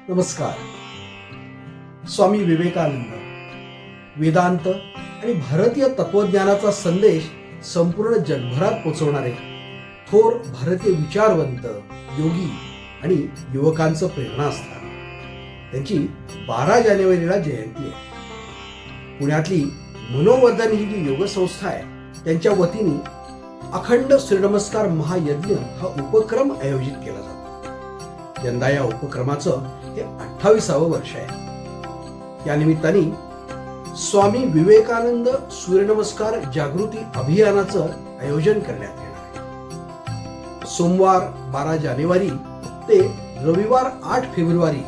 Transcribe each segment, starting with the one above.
नमस्कार. स्वामी विवेकानंद वेदांत आणि भारतीय तत्वज्ञानाचा संदेश संपूर्ण जगभरात पोहोचवणारे थोर भारतीय विचारवंत, योगी आणि युवकांचं प्रेरणास्थान. त्यांची 12 जानेवारीला जयंती आहे. पुण्यातली मनोवर्धन ही जी योग संस्था आहे त्यांच्या वतीने अखंड सूर्यनमस्कार महायज्ञ हा उपक्रम आयोजित केला जातो. यंदा या उपक्रमाचं हे 28वं वर्ष आहे. या निमित्ताने स्वामी विवेकानंद सूर्यनमस्कार जागृती अभियानाचं आयोजन करण्यात येणार आहे. सोमवार 12 जानेवारी ते रविवार 8 फेब्रुवारी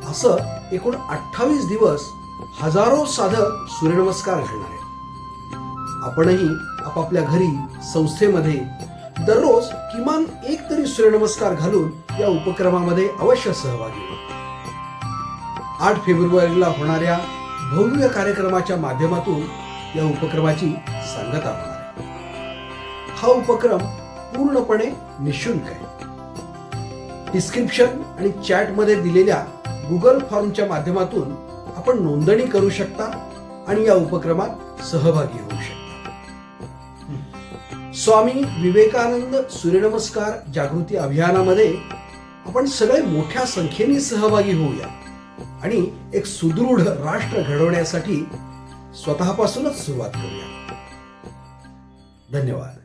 असं एकूण 28 दिवस हजारो साधक सूर्यनमस्कार घालणार आहेत. आपणही आपापल्या घरी, संस्थेमध्ये दररोज किमान एक तरी सूर्यनमस्कार घालून या उपक्रमामध्ये अवश्य सहभागी व्हा. 8 फेब्रुवारीला होणाऱ्या भव्य कार्यक्रमाच्या माध्यमातून या उपक्रमाची सांगता होणार आहे. हा उपक्रम पूर्णपणे निशुल्क आहे. डिस्क्रिप्शन आणि चॅटमध्ये दिलेल्या गुगल फॉर्मच्या माध्यमातून आपण नोंदणी करू शकता आणि या उपक्रमात सहभागी होऊ शकता. स्वामी विवेकानंद सूर्यनमस्कार जागृती अभियानामध्ये आपण सगळे मोठ्या संख्येने सहभागी होऊया आणि एक सुदृढ राष्ट्र घडवण्यासाठी स्वतःपासूनच सुरुवात करूया. धन्यवाद.